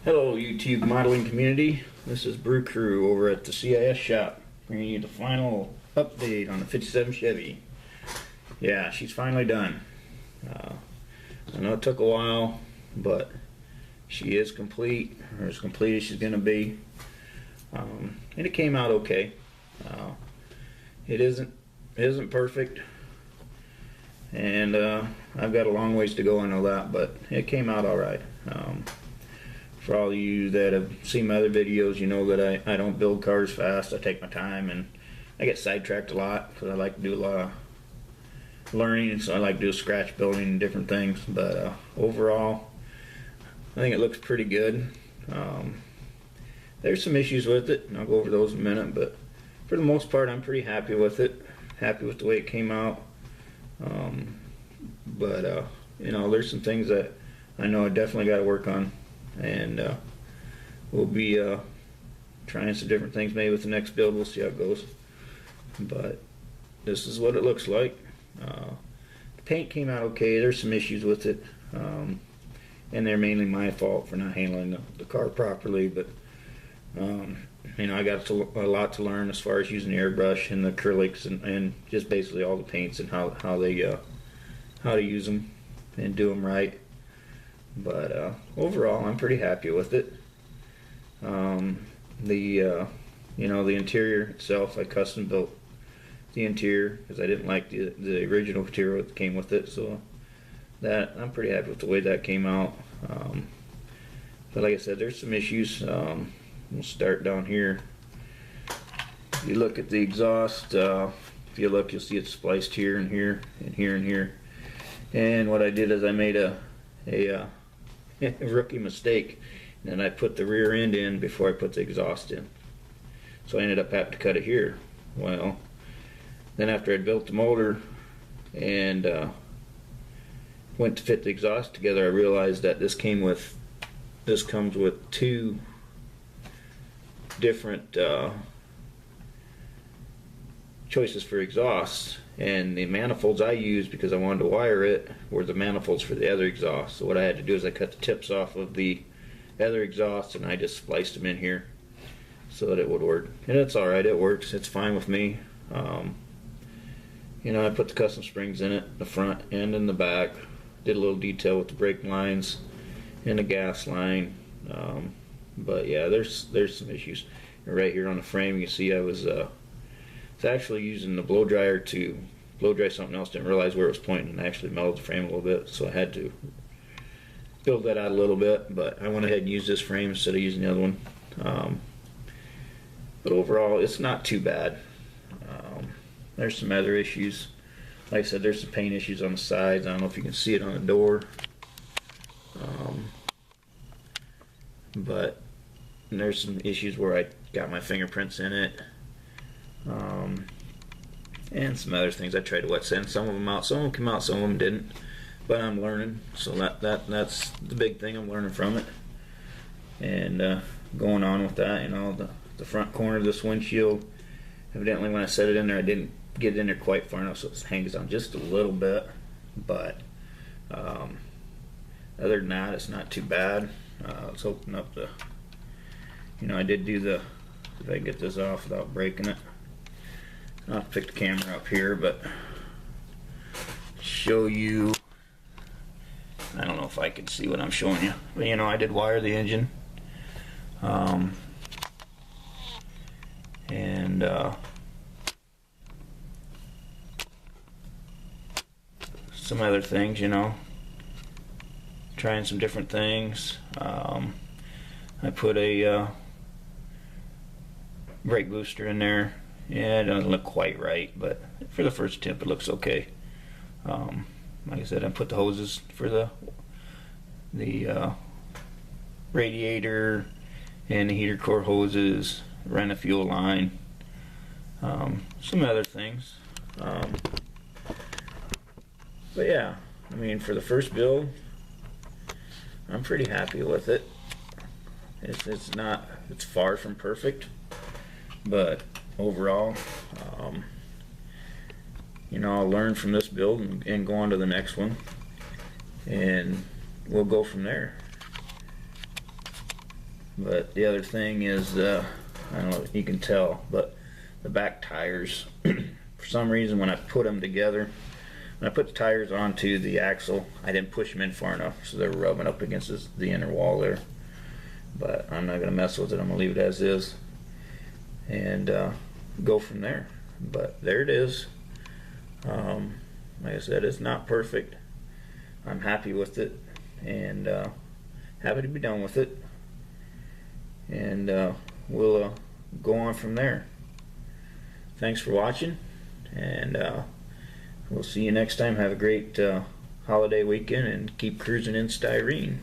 Hello YouTube modeling community, this is Brew Crew over at the CIS shop, bringing you the final update on the 57 Chevy. Yeah, she's finally done. I know it took a while, but she is complete, or as complete as she's going to be. And it came out okay. It isn't perfect, and I've got a long ways to go, I know that, but it came out alright. For all of you that have seen my other videos, you know that I don't build cars fast. I take my time, and I get sidetracked a lot because I like to do a lot of learning, so I like to do scratch building and different things. But overall, I think it looks pretty good. There's some issues with it, and I'll go over those in a minute, but for the most part, I'm pretty happy with it. Happy with the way it came out. You know, there's some things that I know I definitely got to work on. And we'll be trying some different things maybe with the next build. We'll see how it goes, but this is what it looks like. The paint came out okay. There's some issues with it, and they're mainly my fault for not handling the car properly, but you know, I got a lot to learn as far as using the airbrush and the acrylics and just basically all the paints and how to use them and do them right. But overall, I'm pretty happy with it. You know, the interior itself, I custom built the interior because I didn't like the original material that came with it. So that I'm pretty happy with the way that came out. But like I said, there's some issues. We'll start down here. If you look at the exhaust, if you look, you'll see it's spliced here and here and here and here. And what I did is I made a rookie mistake, and I put the rear end in before I put the exhaust in, so I ended up having to cut it here. Well, then after I'd built the motor and went to fit the exhaust together, I realized that this comes with two different choices for exhaust, and the manifolds I used, because I wanted to wire it, were the manifolds for the other exhaust. So what I had to do is I cut the tips off of the other exhaust and I just spliced them in here so that it would work. And it's alright, it works, it's fine with me. You know, I put the custom springs in it, the front and in the back. Did a little detail with the brake lines and the gas line. But yeah, there's some issues. And right here on the frame, you see I was actually using the blow dryer to blow dry something else. Didn't realize where it was pointing, and actually melted the frame a little bit, so I had to build that out a little bit. But I went ahead and used this frame instead of using the other one. But overall, it's not too bad. There's some other issues. Like I said, there's some paint issues on the sides. I don't know if you can see it on the door, but there's some issues where I got my fingerprints in it. And some other things. I tried to wet sand some of them out. Some of them came out, some of them didn't. But I'm learning, so that's the big thing. I'm learning from it, and going on with that. You know, the front corner of this windshield, evidently when I set it in there, I didn't get it in there quite far enough, so it hangs on just a little bit. But other than that, it's not too bad. Let's open up the. You know, I did do the. If I can get this off without breaking it. I'll pick the camera up here, but show you. I don't know if I can see what I'm showing you, but you know, I did wire the engine, and some other things. You know, trying some different things. I put a brake booster in there. Yeah, it doesn't look quite right, but for the first attempt it looks okay. Like I said, I put the hoses for the radiator and the heater core hoses, ran a fuel line, some other things. But yeah, I mean, for the first build, I'm pretty happy with it. It's far from perfect, but overall, you know, I'll learn from this build and go on to the next one, and we'll go from there. But the other thing is, I don't know if you can tell, but the back tires, for some reason when I put them together, when I put the tires onto the axle, I didn't push them in far enough, so they're rubbing up against the inner wall there. But I'm not going to mess with it. I'm going to leave it as is and go from there. But there it is. Like I said, it's not perfect. I'm happy with it and happy to be done with it. And we'll go on from there. Thanks for watching, and we'll see you next time. Have a great holiday weekend and keep cruising in styrene.